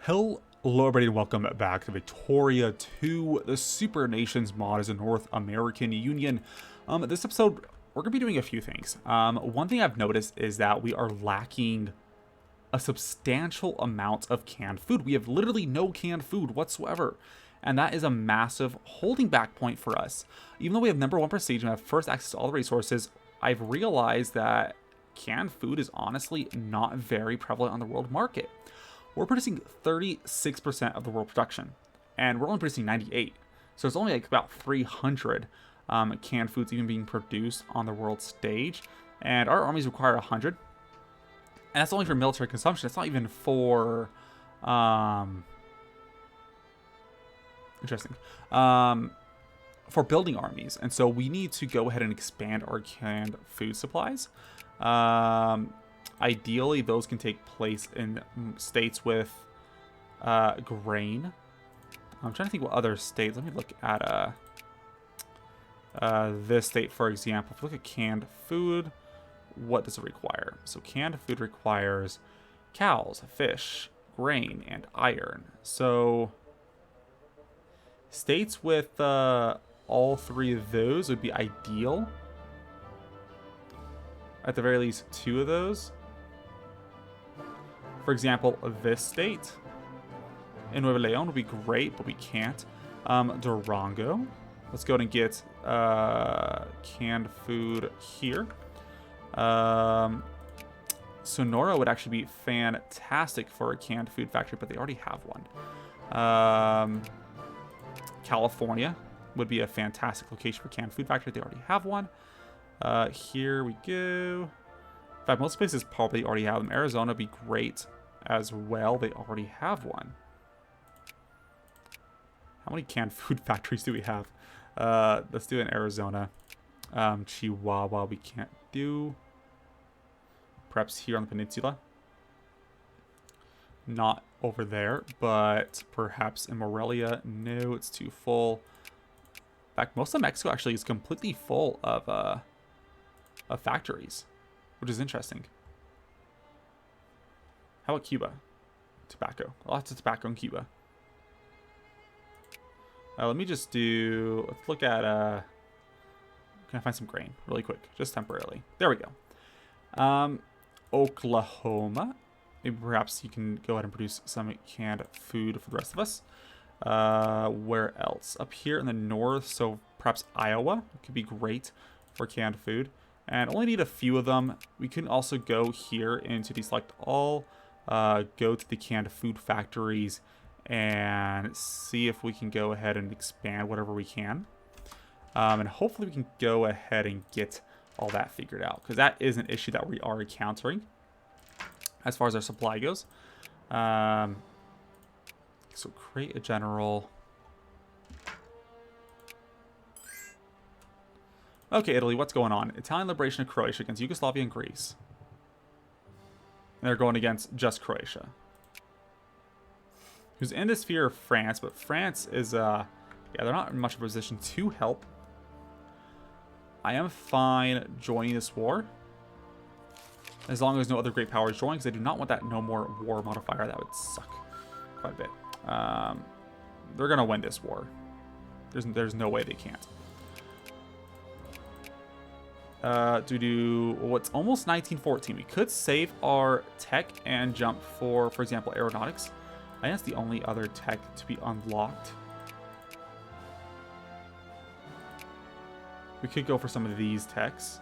Hello everybody and welcome back to Victoria 2. The Supernations mod is a North American Union. This episode, we're going to be doing a few things. One thing I've noticed is that we are lacking a substantial amount of canned food. We have literally no canned food whatsoever. And that is a massive holding back point for us. Even though we have #1 prestige and have first access to all the resources, I've realized that canned food is honestly not very prevalent on the world market. We're producing 36% of the world production, and we're only producing 98. So it's only like about 300 canned foods even being produced on the world stage, and our armies require 100. And that's only for military consumption. It's not even for interesting for building armies. And so we need to go ahead and expand our canned food supplies. Ideally, those can take place in states with grain. I'm trying to think what other states. Let me look at this state, for example. If we look at canned food, what does it require? So canned food requires cows, fish, grain, and iron. So states with all three of those would be ideal. At the very least, 2 of those. For example, this state in Nuevo Leon would be great, but we can't. Durango. Let's go ahead and get canned food here. Sonora would actually be fantastic for a canned food factory, but they already have one. California would be a fantastic location for canned food factory. They already have one. Here we go. In fact, most places probably already have them. Arizona would be great as well. They already have one. How many canned food factories do we have? Let's do it in Arizona. Chihuahua we can't do. Perhaps here on the peninsula. Not over there, but perhaps in Morelia. No, it's too full. In fact, most of Mexico actually is completely full of factories, which is interesting. How about Cuba? Tobacco. Lots of tobacco in Cuba. Let me just do... Let's look at... Can I find some grain really quick? Just temporarily. There we go. Oklahoma. Maybe perhaps you can go ahead and produce some canned food for the rest of us. Where else? Up here in the north, so perhaps Iowa could be great for canned food. And only need a few of them. We can also go here into deselect all, go to the canned food factories, and see if we can go ahead and expand whatever we can. And hopefully we can go ahead and get all that figured out, because that is an issue that we are encountering as far as our supply goes. So create a general. Okay, Italy, what's going on? Italian liberation of Croatia against Yugoslavia and Greece. And they're going against just Croatia. Who's in the sphere of France, but France is, yeah, they're not in much of a position to help. I am fine joining this war, as long as no other great powers join, because I do not want that no more war modifier. That would suck quite a bit. They're going to win this war. There's no way they can't. What's almost 1914. We could save our tech and jump for example, aeronautics. I think that's the only other tech to be unlocked. We could go for some of these techs.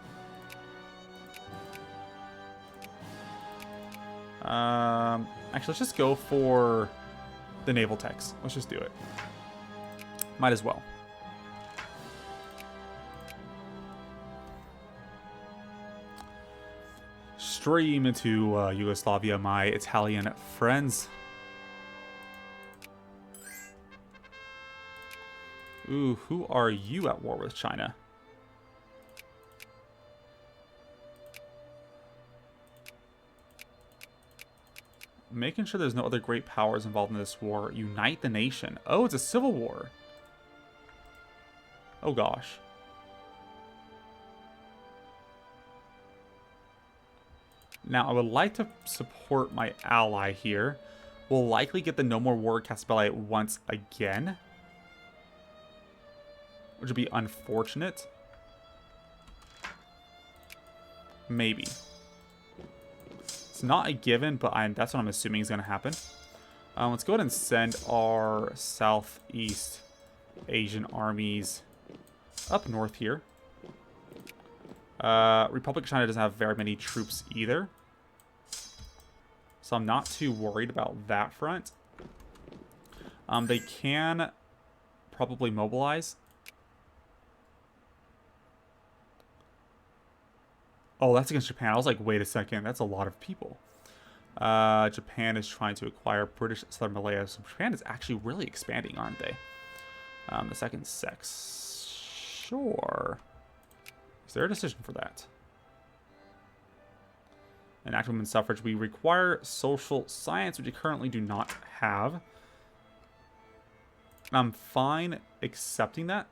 Actually, let's just go for the naval techs. Let's just do it. Might as well. Stream into Yugoslavia, my Italian friends. Ooh, who are you at war with China? Making sure there's no other great powers involved in this war. Unite the nation. Oh, it's a civil war. Oh gosh. Now, I would like to support my ally here. We'll likely get the No More War cast spell once again, which would be unfortunate. Maybe. It's not a given, but that's what I'm assuming is going to happen. Let's go ahead and send our Southeast Asian armies up north here. Republic of China doesn't have very many troops either, so I'm not too worried about that front. They can probably mobilize. Oh, that's against Japan. I was like, wait a second, that's a lot of people. Japan is trying to acquire British Southern Malaya, so Japan is actually really expanding, aren't they? The second sex. Sure. Is there a decision for that? Enact women's suffrage. We require social science, which we currently do not have. I'm fine accepting that.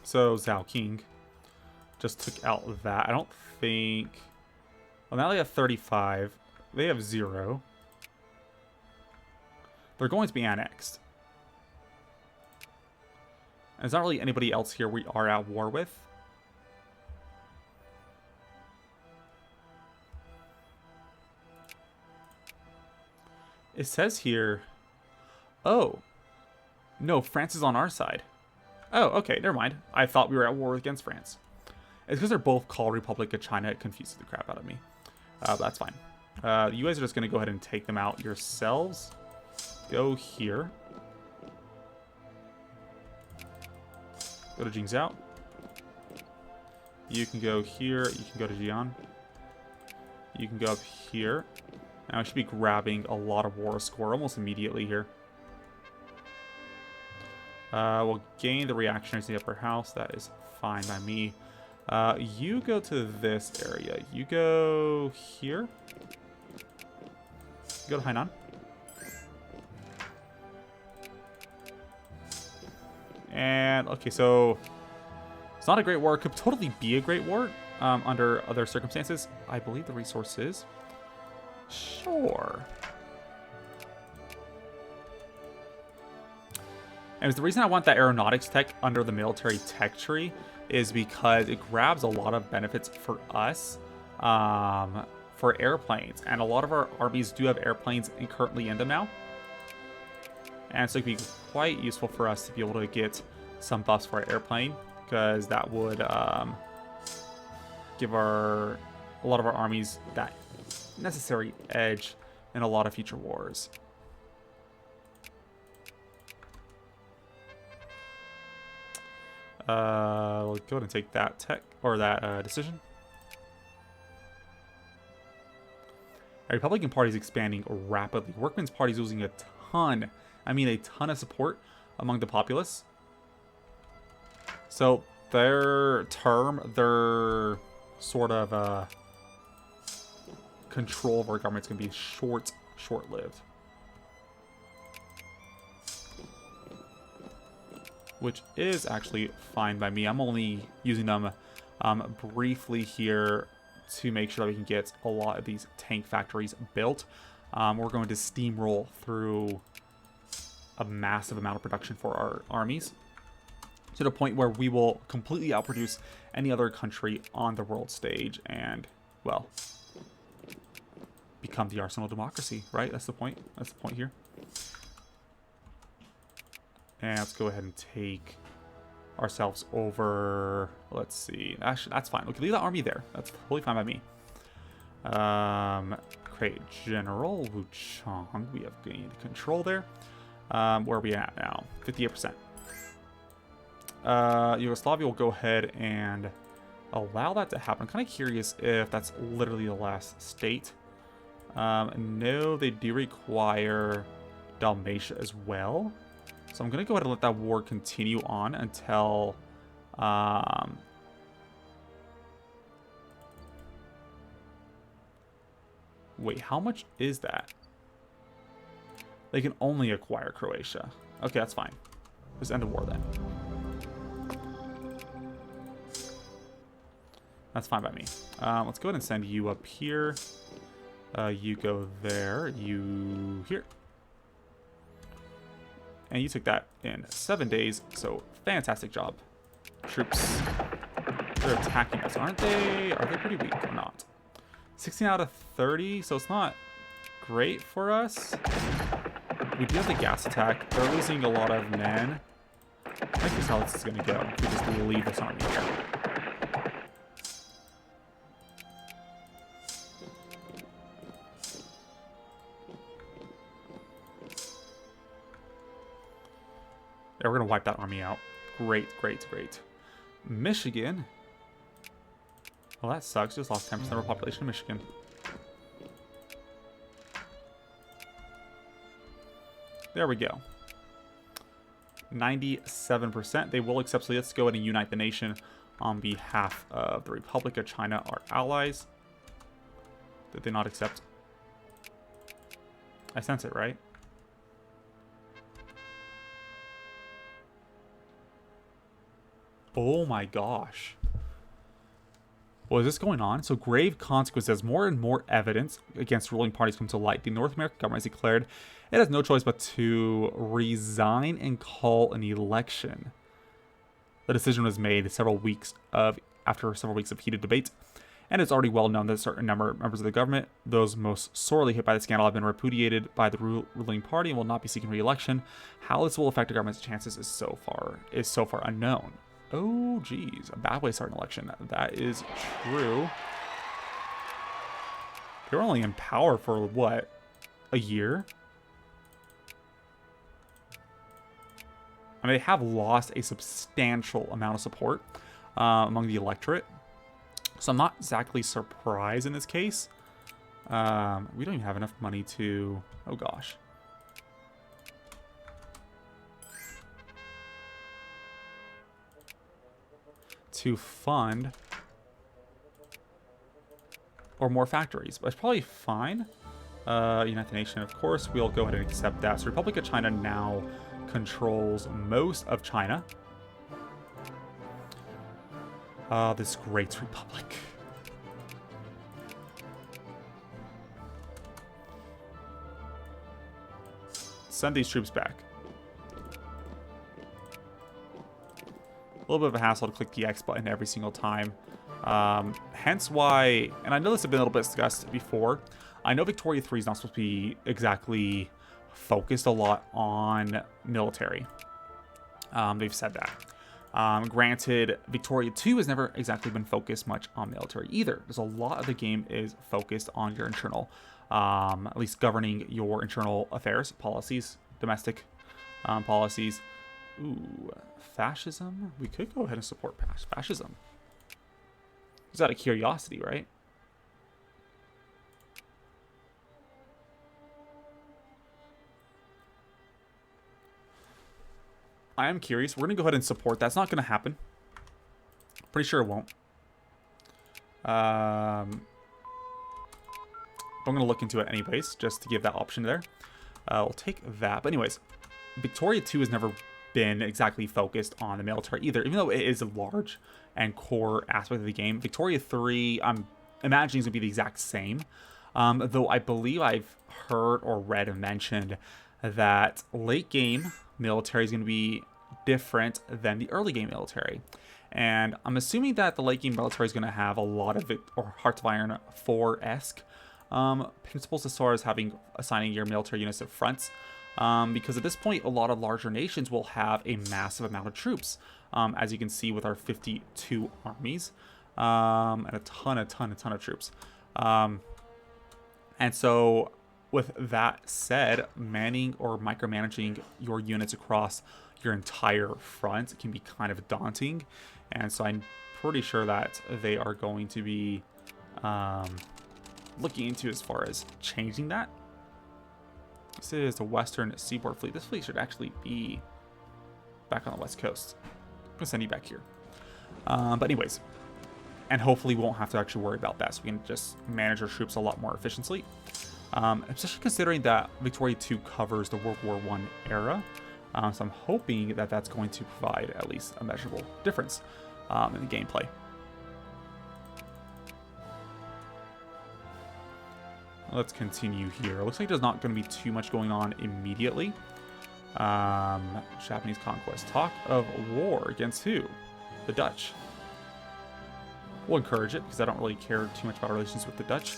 So Zhao King just took out that. I don't think... Well, now they have 35. They have 0. They're going to be annexed. And there's not really anybody else here we are at war with. It says here... Oh. No, France is on our side. Oh, okay, never mind. I thought we were at war against France. It's because they're both called Republic of China. It confuses the crap out of me. But that's fine. You guys are just going to go ahead and take them out yourselves. Go here. Go to Jingzhou. You can go here. You can go to Jian. You can go up here. Now I should be grabbing a lot of war score almost immediately here. We'll gain the reactionaries in the upper house. That is fine by me. You go to this area. You go here. Go to Hainan. And, okay, so it's not a great war. It could totally be a great war under other circumstances. I believe the resource is. Sure. And the reason I want that aeronautics tech under the military tech tree is because it grabs a lot of benefits for us for airplanes. And a lot of our armies do have airplanes currently in them now. And so it could be quite useful for us to be able to get some buffs for our airplane, because that would give a lot of our armies that necessary edge in a lot of future wars. We'll go ahead and take that tech or that decision. Our Republican Party is expanding rapidly. Workmen's Party is losing a ton. I mean, a ton of support among the populace. So their sort of control of our government is going to be short-lived. Which is actually fine by me. I'm only using them briefly here to make sure that we can get a lot of these tank factories built. We're going to steamroll through a massive amount of production for our armies to the point where we will completely outproduce any other country on the world stage and, well, become the arsenal democracy, right? That's the point. That's the point here. And let's go ahead and take ourselves over. Let's see. Actually, that's fine. We can leave that army there. That's totally fine by me. Create General Wuchang. We have gained control there. Where are we at now? 58%. Yugoslavia will go ahead and allow that to happen. I'm kind of curious if that's literally the last state. No, they do require Dalmatia as well. So I'm going to go ahead and let that war continue on until... Wait, how much is that? They can only acquire Croatia. Okay, that's fine. Just end the war then. That's fine by me. Let's go ahead and send you up here. You go there. You here. And you took that in 7 days. So fantastic job. Troops. They're attacking us, aren't they? Are they pretty weak or not? 16 out of 30, so it's not great for us. We do have the gas attack. They're losing a lot of men. I think this is how this is going to go. We just leave this army here. Yeah, we're going to wipe that army out. Great, great, great. Michigan. Well, that sucks. Just lost 10% of our population in Michigan. There we go. 97%. They will accept. So let's go ahead and unite the nation on behalf of the Republic of China, our allies. Did they not accept? I sense it, right? Oh my gosh. What is this going on? So grave consequences, more and more evidence against ruling parties come to light. The North American government has declared it has no choice but to resign and call an election. The decision was made after several weeks of heated debate, and it's already well known that a certain number of members of the government, those most sorely hit by the scandal, have been repudiated by the ruling party and will not be seeking re-election. How this will affect the government's chances is so far unknown. Oh, geez. A bad way to start an election. That is true. They were only in power for, what, a year? I mean, they have lost a substantial amount of support among the electorate. So I'm not exactly surprised in this case. We don't even have enough money to... Oh, gosh. To fund or more factories, but it's probably fine. Unite the nation, of course, we'll go ahead and accept that. So Republic of China now controls most of China. This great republic. Send these troops back. A little bit of a hassle to click the X button every single time. Hence why, and I know this has been a little bit discussed before, I know Victoria 3 is not supposed to be exactly focused a lot on military. They've said that. Granted, Victoria 2 has never exactly been focused much on military either. There's a lot of the game is focused on your internal, at least governing your internal affairs, policies, domestic policies. Ooh, fascism? We could go ahead and support fascism. Just out of curiosity, right? I am curious. We're going to go ahead and support. That's not going to happen. Pretty sure it won't. I'm going to look into it anyways, just to give that option there. We'll take that. But anyways, Victoria 2 has never been exactly focused on the military either, even though it is a large and core aspect of the game. Victoria 3, I'm imagining is going to be the exact same. Though I believe I've heard or read and mentioned that late game military is going to be different than the early game military. And I'm assuming that the late game military is going to have a lot of Hearts of Iron 4-esque principles as far as assigning your military units to fronts. Because at this point, a lot of larger nations will have a massive amount of troops, as you can see with our 52 armies, and a ton of troops. And so with that said, manning or micromanaging your units across your entire front can be kind of daunting. And so I'm pretty sure that they are going to be looking into as far as changing that. This is the Western Seaboard Fleet. This fleet should actually be back on the West Coast. I'm going to send you back here. But anyways, and hopefully we won't have to actually worry about that. So we can just manage our troops a lot more efficiently. Especially considering that Victoria 2 covers the World War I era. So I'm hoping that that's going to provide at least a measurable difference in the gameplay. let's continue here. It looks like there's not going to be too much going on immediately. Japanese conquest. Talk of war against who? The Dutch. We'll encourage it because I don't really care too much about relations with the Dutch.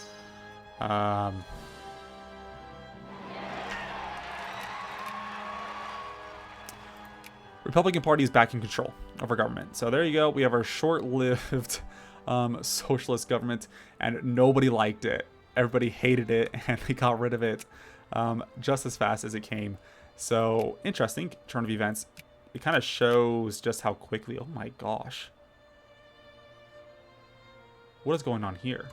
Republican Party is back in control of our government. So there you go. We have our short-lived socialist government, and nobody liked it. Everybody hated it, and they got rid of it just as fast as it came. So interesting turn of events. It kind of shows just how quickly. Oh my gosh. What is going on here?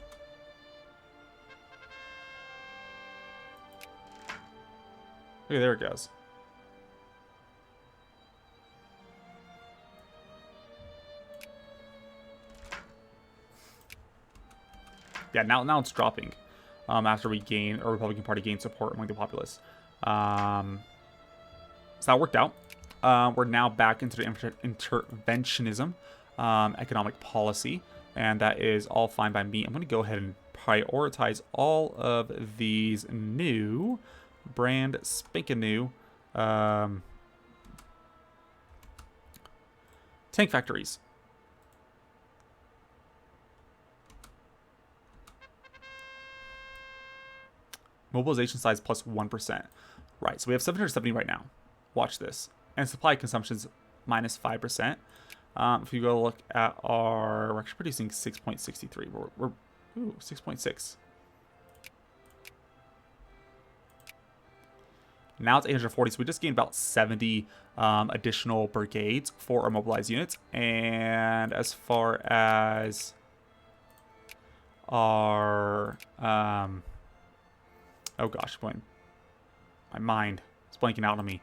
Okay, there it goes. Yeah, now it's dropping after we gain, or Republican Party gained support among the populace. So that worked out. We're now back into the interventionism economic policy, and that is all fine by me. I'm going to go ahead and prioritize all of these new, brand spanking new tank factories. Mobilization size plus 1%. Right, so we have 770 right now. Watch this. And supply consumption's minus 5%. If you go look at we're actually producing 6.63. We're 6.6. Now it's 840, so we just gained about 70 additional brigades for our mobilized units. And as far as our oh gosh, my mind is blanking out on me.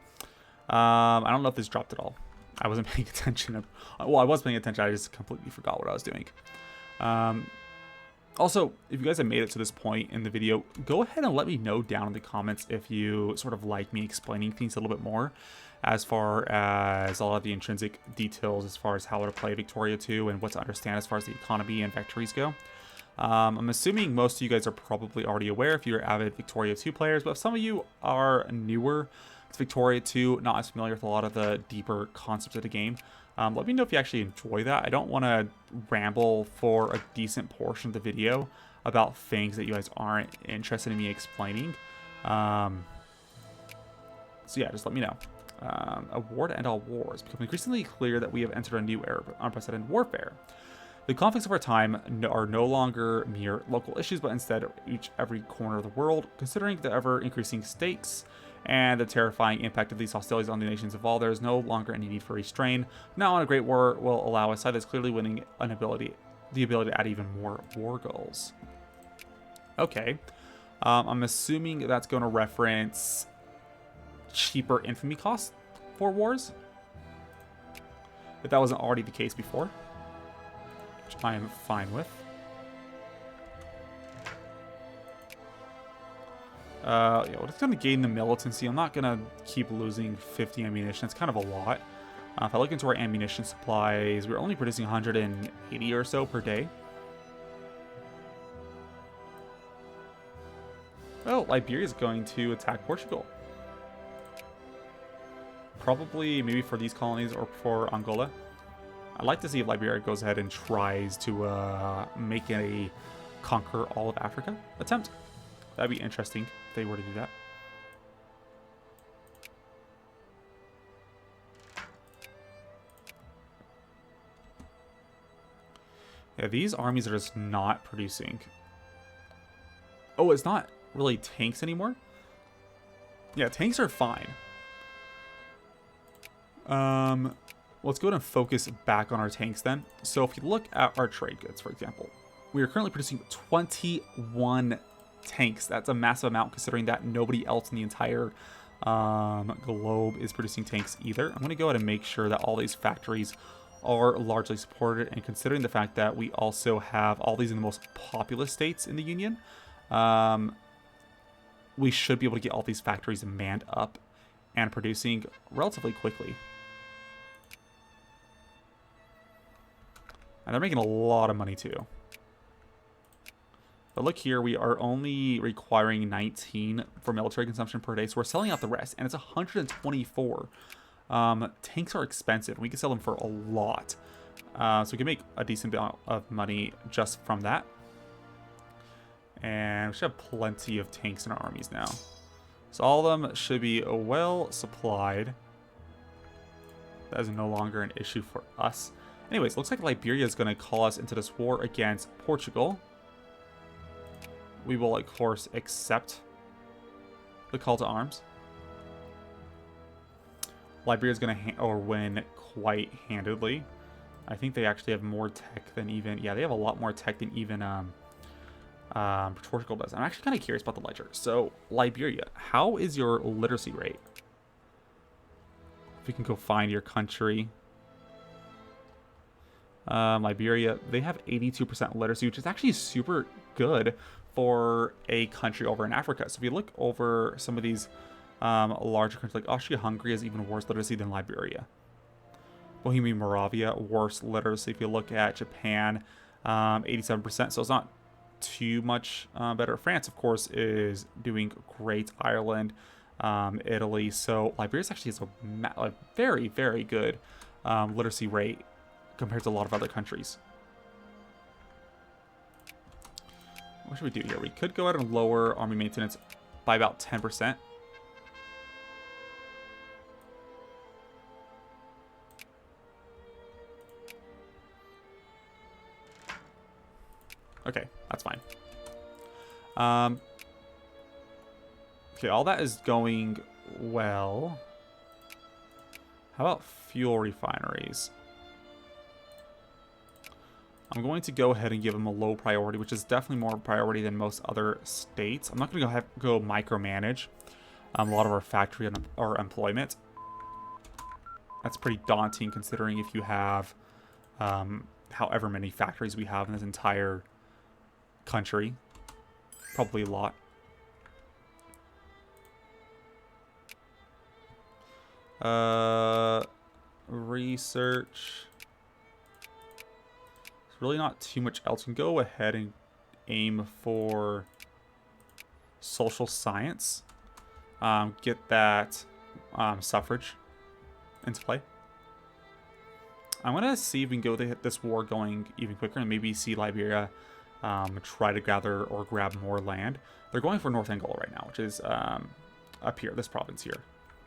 I don't know if this dropped at all. I wasn't paying attention. Well, I was paying attention. I just completely forgot what I was doing. Also, if you guys have made it to this point in the video, go ahead and let me know down in the comments if you sort of like me explaining things a little bit more as far as a lot of the intrinsic details as far as how to play Victoria 2 and what to understand as far as the economy and victories go. I'm assuming most of you guys are probably already aware if you're avid Victoria 2 players, but if some of you are newer to Victoria 2, not as familiar with a lot of the deeper concepts of the game, let me know if you actually enjoy that. I don't want to ramble for a decent portion of the video about things that you guys aren't interested in me explaining. So yeah, just let me know. A war to end all wars. Becoming increasingly clear that we have entered a new era of unprecedented warfare. The conflicts of our time are no longer mere local issues, but instead reach every corner of the world. Considering the ever-increasing stakes and the terrifying impact of these hostilities on the nations involved, there is no longer any need for restraint. Now on a great war will allow a side that's clearly winning the ability to add even more war goals. Okay. I'm assuming that's going to reference cheaper infamy costs for wars. If that wasn't already the case before. Which I am fine with. Yeah, we're just going to gain the militancy. I'm not going to keep losing 50 ammunition. It's kind of a lot. If I look into our ammunition supplies, we're only producing 180 or so per day. Well, Liberia is going to attack Portugal. Probably maybe for these colonies or for Angola. I'd like to see if Liberia goes ahead and tries to make a conquer all of Africa attempt. That'd be interesting if they were to do that. Yeah, these armies are just not producing. Oh, it's not really tanks anymore? Yeah, tanks are fine. Let's go ahead and focus back on our tanks then. So if you look at our trade goods, for example, we are currently producing 21 tanks. That's a massive amount considering that nobody else in the entire globe is producing tanks either. I'm going to go ahead and make sure that all these factories are largely supported, and considering the fact that we also have all these in the most populous states in the Union, we should be able to get all these factories manned up and producing relatively quickly. And they're making a lot of money too. But look here, we are only requiring 19 for military consumption per day, so we're selling out the rest, and it's 124. Tanks are expensive. We can sell them for a lot. So we can make a decent amount of money just from that. And we should have plenty of tanks in our armies now. So all of them should be well supplied. That is no longer an issue for us. Anyways, looks like Liberia is going to call us into this war against Portugal. We will, of course, accept the call to arms. Liberia is going to win quite handedly. I think they actually have more tech than even... Yeah, they have a lot more tech than even Portugal does. I'm actually kind of curious about the ledger. So, Liberia, how is your literacy rate? If you can go find your country. Liberia, they have 82% literacy, which is actually super good for a country over in Africa. So if you look over some of these larger countries, like Austria-Hungary has even worse literacy than Liberia. Bohemia Moravia, worse literacy. If you look at Japan, 87%. So it's not too much better. France, of course, is doing great. Ireland, Italy. So Liberia actually has a very, very good literacy rate compared to a lot of other countries. What should we do here? We could go ahead and lower army maintenance by about 10%. Okay, that's fine. Okay, all that is going well. How about fuel refineries? I'm going to go ahead and give them a low priority, which is definitely more priority than most other states. I'm not going to go micromanage a lot of our factory and our employment. That's pretty daunting considering if you have however many factories we have in this entire country. Probably a lot. Research. There's really not too much else. You can go ahead and aim for social science. Get that suffrage into play. I'm going to see if we can go to this war going even quicker and maybe see Liberia try to gather or grab more land. They're going for North Angola right now, which is up here, this province here.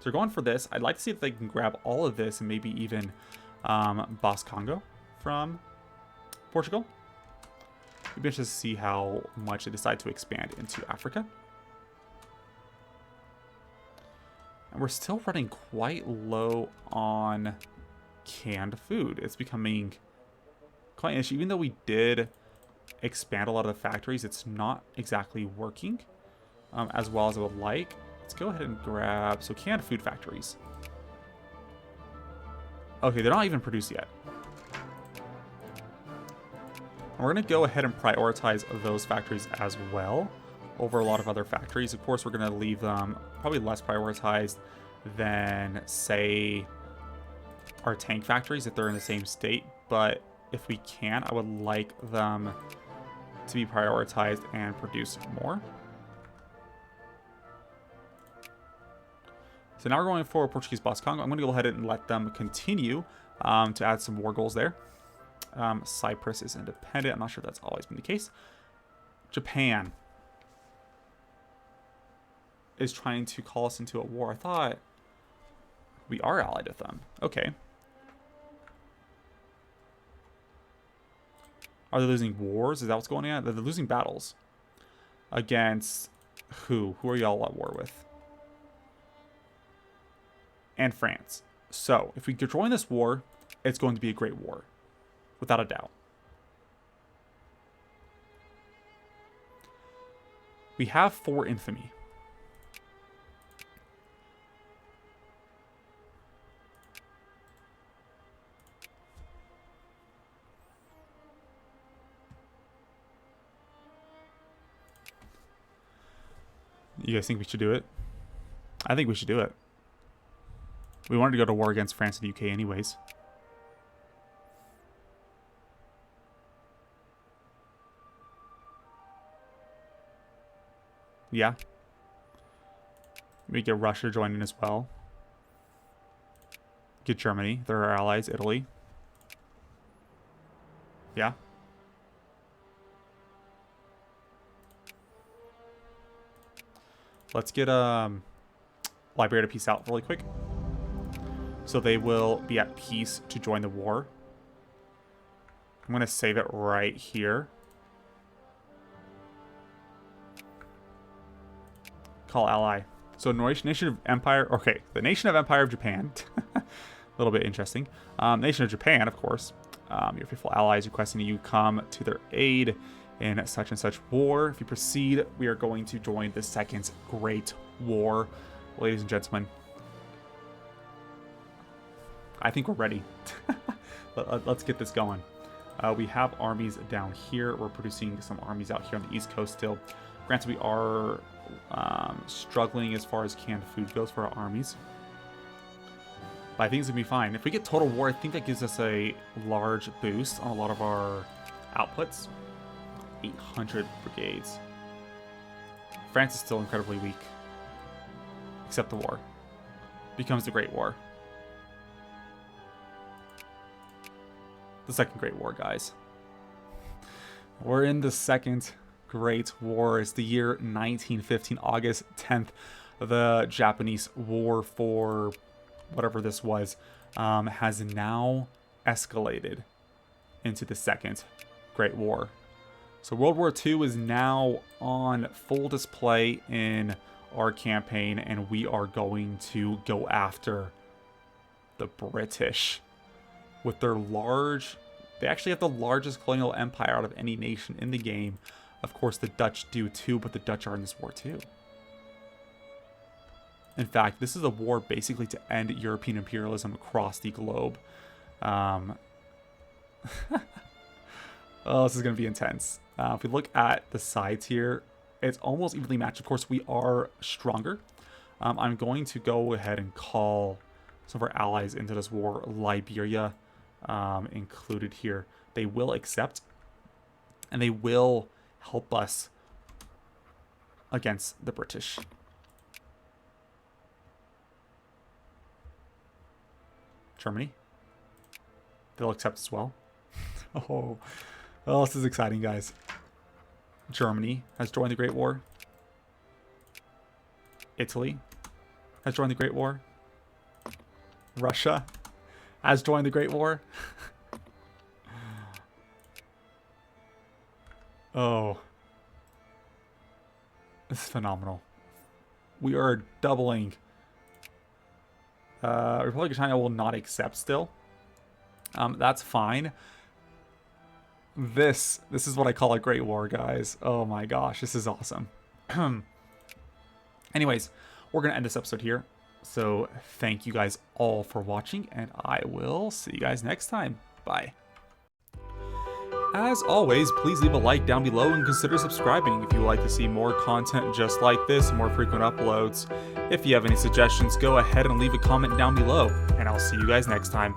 So they're going for this. I'd like to see if they can grab all of this and maybe even Bas Congo from Portugal. Maybe just to see how much they decide to expand into Africa. And we're still running quite low on canned food. It's becoming quite an issue. Even though we did expand a lot of the factories, it's not exactly working as well as I would like. Let's go ahead and grab... So canned food factories. Okay, they're not even produced yet. And we're going to go ahead and prioritize those factories as well over a lot of other factories. Of course, we're going to leave them probably less prioritized than, say, our tank factories if they're in the same state. But if we can, I would like them to be prioritized and produce more. So now we're going for Portuguese Bas Congo. I'm going to go ahead and let them continue to add some war goals there. Cyprus is independent. I'm not sure that's always been the case. Japan is trying to call us into a war. I thought we are allied with them. Okay. Are they losing wars? Is that what's going on? They're losing battles. Against who? Who are y'all at war with? And France. So, if we join this war, it's going to be a great war. Without a doubt. We have 4 infamy. You guys think we should do it? I think we should do it. We wanted to go to war against France and the UK anyways. Yeah. We get Russia joined in as well. Get Germany. They're our allies. Italy. Yeah. Let's get Liberia to peace out really quick. So they will be at peace to join the war. I'm going to save it right here. Call ally. So Nation of Empire. Okay, the Nation of Empire of Japan. A little bit interesting. Nation of Japan, of course. Your faithful allies requesting you come to their aid in such and such war. If you proceed, we are going to join the Second Great War. Ladies and gentlemen, I think we're ready. Let's get this going. We have armies down here. We're producing some armies out here on the East Coast still. Granted, we are struggling as far as canned food goes for our armies. But I think it's going to be fine. If we get total war, I think that gives us a large boost on a lot of our outputs. 800 brigades. France is still incredibly weak. Except the war. Becomes the Great War. The Second Great War, guys. We're in the Second Great War. It's the year 1915, August 10th. The Japanese War for whatever this was has now escalated into the Second Great War. So World War II is now on full display in our campaign, and we are going to go after the British with their large... They actually have the largest colonial empire out of any nation in the game. Of course, the Dutch do too, but the Dutch are in this war too. In fact, this is a war basically to end European imperialism across the globe. Oh, this is going to be intense. If we look at the sides here, it's almost evenly matched. Of course, we are stronger. I'm going to go ahead and call some of our allies into this war. Liberia included here. They will accept, and they will help us against the British. Germany. They'll accept as well. Oh, this is exciting, guys. Germany has joined the Great War. Italy has joined the Great War. Russia has joined the Great War. Oh. This is phenomenal. We are doubling. Republic of China will not accept still. That's fine. This is what I call a great war, guys. Oh my gosh, this is awesome. Anyways, we're going to end this episode here. So thank you guys all for watching, and I will see you guys next time. Bye. As always, please leave a like down below and consider subscribing if you would like to see more content just like this, more frequent uploads. If you have any suggestions, go ahead and leave a comment down below, and I'll see you guys next time.